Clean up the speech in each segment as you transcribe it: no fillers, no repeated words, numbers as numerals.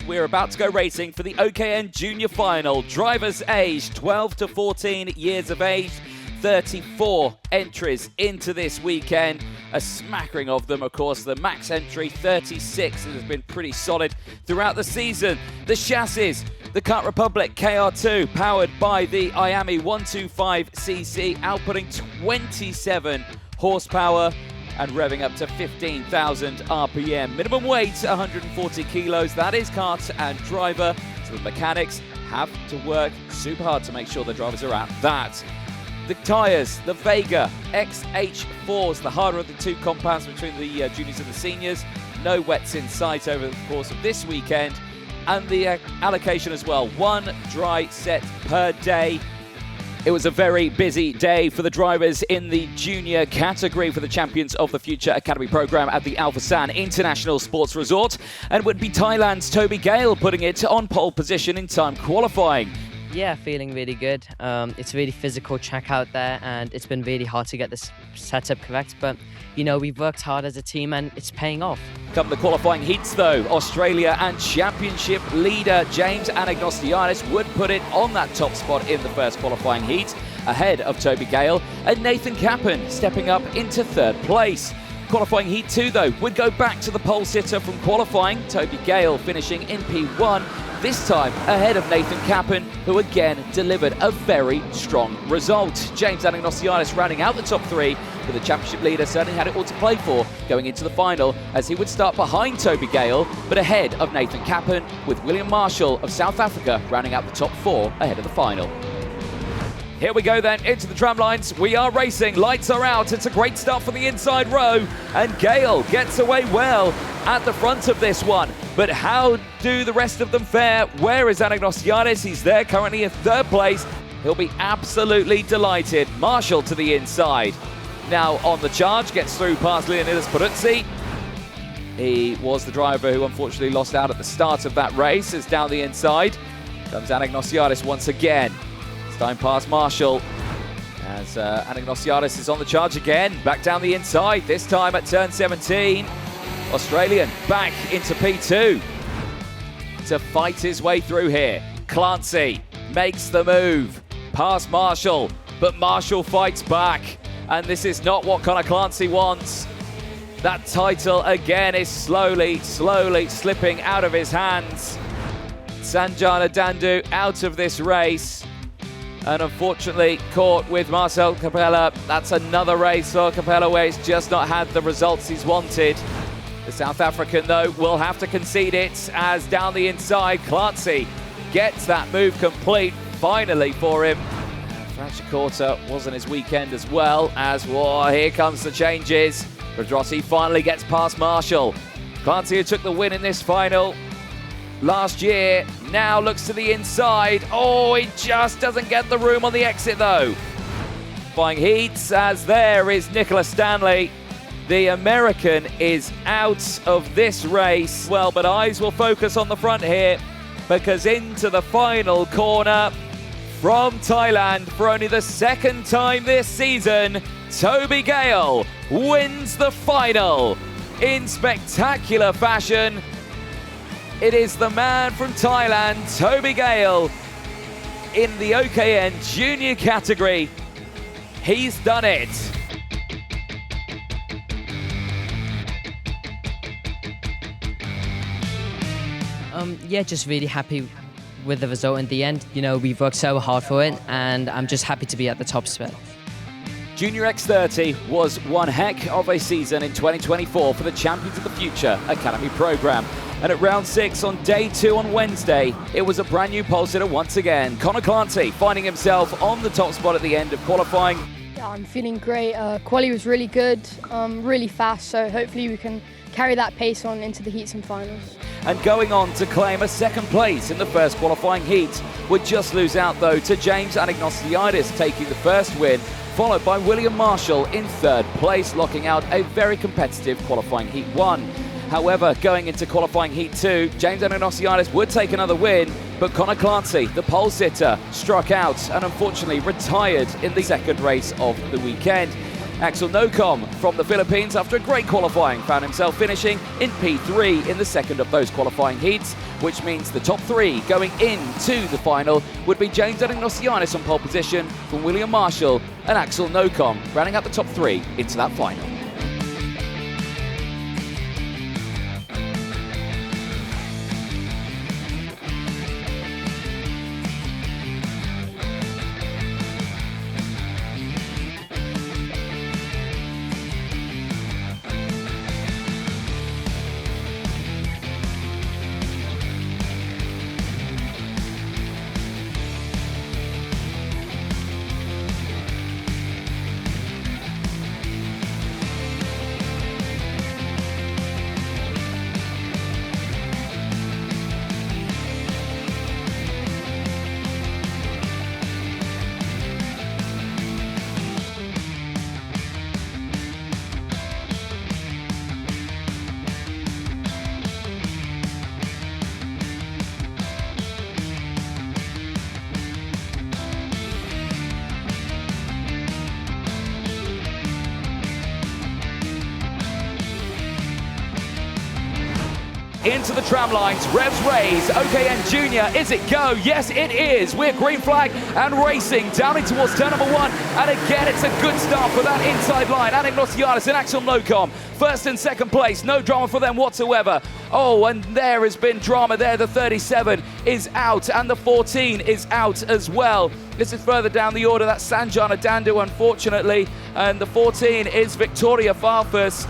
we're about to go racing for the OKN Junior Final. Drivers aged 12 to 14 years of age. 34 entries into this weekend. A smattering of them, of course. The max entry, 36. It has been pretty solid throughout the season. The chassis, the Kart Republic KR2, powered by the IAMI 125cc, outputting 27 horsepower and revving up to 15,000 RPM. Minimum weight, 140 kilos. That is kart and driver. So the mechanics have to work super hard to make sure the drivers are at that. The tyres, the Vega XH4s, the harder of the two compounds between the juniors and the seniors. No wets in sight over the course of this weekend. And the allocation as well, one dry set per day. It was a very busy day for the drivers in the junior category for the Champions of the Future Academy program at the Forsan International Sports Resort. And it would be Thailand's Toby Gale putting it on pole position in time qualifying. Yeah, feeling really good. It's a really physical track out there, and it's been really hard to get this setup correct. But, you know, we've worked hard as a team, and it's paying off. Come the qualifying heats, though, Australia and championship leader James Anagnostiadis would put it on that top spot in the first qualifying heat, ahead of Toby Gale, and Nathan Kappen stepping up into third place. Qualifying heat 2, though, would go back to the pole sitter from qualifying, Toby Gale finishing in P1, this time ahead of Nathan Kappen, who again delivered a very strong result. James Anagnostiadis rounding out the top three, with the championship leader certainly had it all to play for going into the final, as he would start behind Toby Gale, but ahead of Nathan Kappen, with William Marshall of South Africa rounding out the top four ahead of the final. Here we go then, into the tram lines. We are racing, lights are out. It's a great start for the inside row, and Gale gets away well at the front of this one. But how do the rest of them fare? Where is Anagnostiadis? He's there currently in third place. He'll be absolutely delighted. Marshall to the inside. Now on the charge, gets through past Leonidas Peruzzi. He was the driver who unfortunately lost out at the start of that race. As down the inside comes Anagnostiadis once again. Time past Marshall as Anagnostiadis is on the charge again. Back down the inside, this time at turn 17. Australian back into P2 to fight his way through here. Clancy makes the move past Marshall, but Marshall fights back. And this is not what Conor Clancy wants. That title again is slowly slipping out of his hands. Sanjana Dandu out of this race. And unfortunately caught with Marcel Capella. That's another race for Capella where he's just not had the results he's wanted. The South African, though, will have to concede it, as down the inside, Clancy gets that move complete, finally for him. Franciacorta wasn't his weekend as well, as here comes the changes. Pedrotti finally gets past Marshall. Clancy, who took the win in this final last year, now looks to the inside. Oh, he just doesn't get the room on the exit, though. Flying heats, as there is Nicholas Stanley. The American is out of this race. Well, but eyes will focus on the front here, because into the final corner from Thailand for only the second time this season, Toby Gale wins the final in spectacular fashion. It is the man from Thailand, Toby Gale, in the OKN junior category. He's done it. Yeah, just really happy with the result in the end. You know, we've worked so hard for it, and I'm just happy to be at the top spot. Junior X30 was one heck of a season in 2024 for the Champions of the Future Academy program. And at round 6 on day 2 on Wednesday, it was a brand new pole sitter once again. Conor Clancy finding himself on the top spot at the end of qualifying. Yeah, I'm feeling great. Quali was really good, really fast, so hopefully we can carry that pace on into the heats and finals. And going on to claim a second place in the first qualifying heat, would just lose out though to James Anagnostiadis taking the first win, followed by William Marshall in third place, locking out a very competitive qualifying heat 1. However, going into qualifying heat 2, James Anagnostiadis would take another win, but Conor Clancy, the pole sitter, struck out and unfortunately retired in the second race of the weekend. Axel Nocom from the Philippines, after a great qualifying, found himself finishing in P3 in the second of those qualifying heats, which means the top three going into the final would be James Anagnostiadis on pole position from William Marshall and Axel Nocom, rounding out the top three into that final. Into the tram lines, revs raise, OKN Junior, is it go? Yes, it is. We're green flag and racing down in towards turn number one. And again, it's a good start for that inside line. Anagnostiadis and Axel Nocom, first and second place. No drama for them whatsoever. Oh, and there has been drama there. The 37 is out and the 14 is out as well. This is further down the order. That's Sanjana Dandu, unfortunately. And the 14 is Victoria Farfus.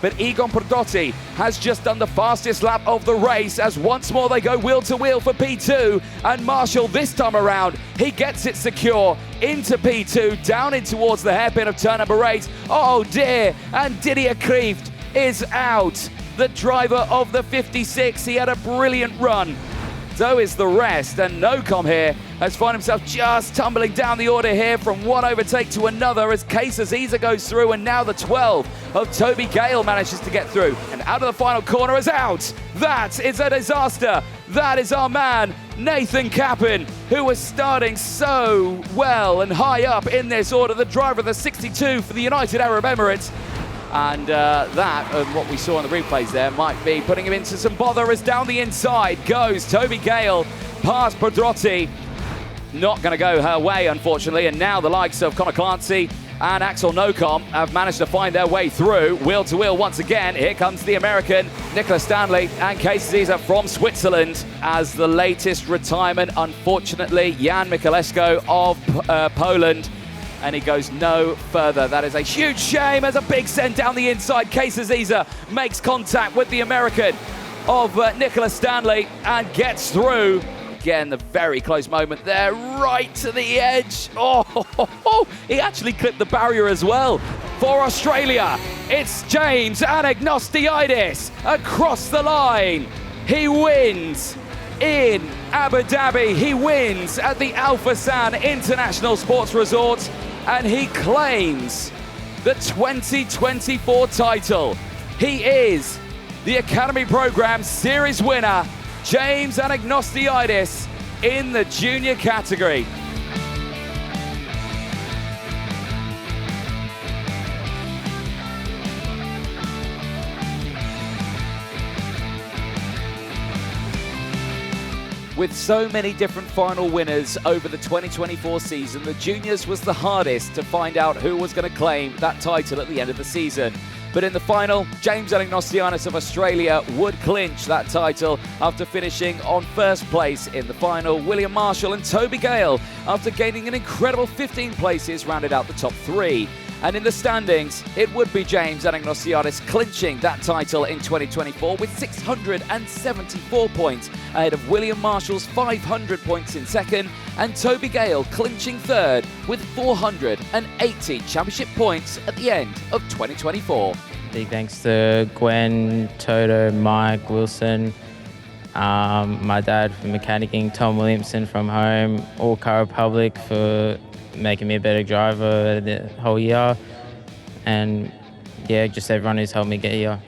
But Egon Prodotti has just done the fastest lap of the race as once more they go wheel to wheel for P2. And Marshall this time around, he gets it secure into P2, down in towards the hairpin of turn number 8. Oh dear, and Didier Kreeft is out. The driver of the 56, he had a brilliant run. So is the rest, and Nocom here has found himself just tumbling down the order here from one overtake to another as Case Aziza goes through, and now the 12 of Toby Gale manages to get through. And out of the final corner is out. That is a disaster. That is our man, Nathan Kappen, who was starting so well and high up in this order, the driver of the 62 for the United Arab Emirates. And that, and what we saw in the replays there, might be putting him into some bother as down the inside goes Toby Gale past Pedrotti. Not going to go her way, unfortunately, and now the likes of Conor Clancy and Axel Nocom have managed to find their way through. Wheel to wheel once again. Here comes the American, Nicholas Stanley, and Case Aziza from Switzerland as the latest retirement, unfortunately, Jan Michaleszko of Poland. And he goes no further. That is a huge shame as a big send down the inside. Case Aziza makes contact with the American of Nicholas Stanley and gets through. Again, the very close moment there, right to the edge. Oh, he actually clipped the barrier as well. For Australia, it's James Anagnostiadis across the line. He wins in Abu Dhabi. He wins at the Al Forsan International Sports Resort, and he claims the 2024 title. He is the Academy Program Series winner, James Anagnostiadis, in the junior category. With so many different final winners over the 2024 season, the juniors was the hardest to find out who was going to claim that title at the end of the season. But in the final, James Anagnostiadis of Australia would clinch that title after finishing on first place in the final. William Marshall and Toby Gale, after gaining an incredible 15 places, rounded out the top three. And in the standings, it would be James Anagnostiadis clinching that title in 2024 with 674 points ahead of William Marshall's 500 points in second, and Toby Gale clinching third with 480 championship points at the end of 2024. Big thanks to Gwen, Toto, Mike, Wilson, my dad for mechanicking, Tom Williamson from home, all Car Republic for making me a better driver the whole year, and yeah, just everyone who's helped me get here.